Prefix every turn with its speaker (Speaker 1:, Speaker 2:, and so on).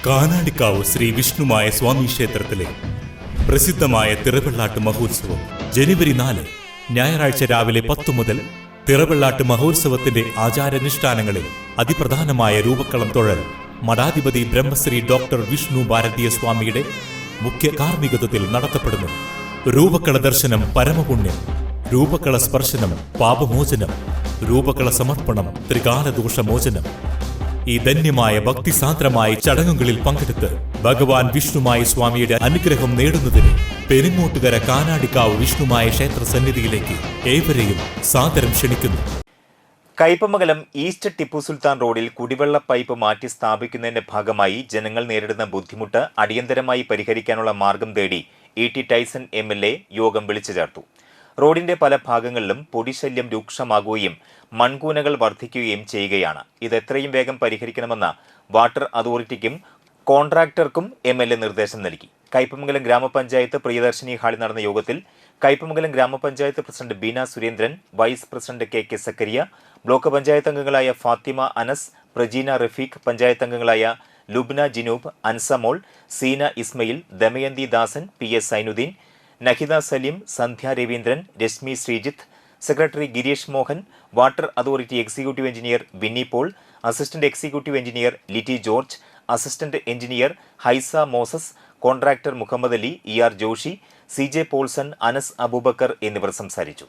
Speaker 1: കാനാടിക്കാവ് ശ്രീ വിഷ്ണുമായ സ്വാമി ക്ഷേത്രത്തിലെ പ്രസിദ്ധമായ തിറവെള്ളാട്ട് മഹോത്സവം ജനുവരി 4 ഞായറാഴ്ച രാവിലെ 10 മുതൽ തിറവെള്ളാട്ട് മഹോത്സവത്തിന്റെ ആചാരാനുഷ്ഠാനങ്ങളിൽ അതിപ്രധാനമായ രൂപക്കളം തൊഴൽ മഠാധിപതി ബ്രഹ്മശ്രീ ഡോക്ടർ വിഷ്ണു ഭാരതീയ സ്വാമിയുടെ മുഖ്യ കാർമ്മികത്വത്തിൽ നടത്തപ്പെടുന്നു. രൂപക്കള ദർശനം പരമപുണ്യം, രൂപക്കള സ്പർശനം പാപമോചനം, രൂപക്കള സമർപ്പണം ത്രികാലദോഷമോചനം. ഈ ധന്യമായ ഭക്തിസാന്ദ്രമായ ചടങ്ങുകളിൽ പങ്കെടുത്ത് ഭഗവാൻ വിഷ്ണുമായ സ്വാമിയുടെ അനുഗ്രഹം നേടുന്നതിന് പെരിങ്ങോട്ടുകര കാനാടിക്കാവ് വിഷ്ണുമായ ക്ഷേത്ര സന്നിധിയിലേക്ക് ഏവരെയും സാദരം ക്ഷണിക്കുന്നു.
Speaker 2: കയ്പമംഗലം ഈസ്റ്റ് ടിപ്പു സുൽത്താൻ റോഡിൽ കുടിവെള്ള പൈപ്പ് മാറ്റി സ്ഥാപിക്കുന്നതിന്റെ ഭാഗമായി ജനങ്ങൾ നേരിടുന്ന ബുദ്ധിമുട്ട് അടിയന്തരമായി പരിഹരിക്കാനുള്ള മാർഗം തേടി ET ടൈസൺ MLA യോഗം വിളിച്ചു ചേർത്തു. റോഡിന്റെ പല ഭാഗങ്ങളിലും പൊടിശല്യം രൂക്ഷമാകുകയും മൺകൂനകൾ വർദ്ധിക്കുകയും ചെയ്യുകയാണ്. ഇത് എത്രയും വേഗം പരിഹരിക്കണമെന്ന് വാട്ടർ അതോറിറ്റിക്കും കോൺട്രാക്ടർക്കും MLA നിർദ്ദേശം നൽകി. കയ്പമംഗലം ഗ്രാമപഞ്ചായത്ത് പ്രിയദർശിനി ഹാളിൽ നടന്ന യോഗത്തിൽ കയ്പമംഗലം ഗ്രാമപഞ്ചായത്ത് president Beena Surendran, vice president KK Sakkariya, block panchayat അംഗങ്ങളായ ഫാത്തിമ അനസ്, പ്രജീന റഫീഖ്, പഞ്ചായത്ത് അംഗങ്ങളായ Lubna Jinoob, Ansamol, Seena Ismail, Damayanthi Dasan, PS Sainuddin, Nahida Saleem, Sandhya Raveendran, Reshmi Sreejith, secretary Gireesh Mohan, water authority executive engineer Vinny Paul, assistant executive engineer Litty George, assistant engineer Haisa Moses, contractor Muhammad Ali, ER Joshy, CJ Paulson, Anas Aboobacker എന്നിവർ സംസാരിച്ചു.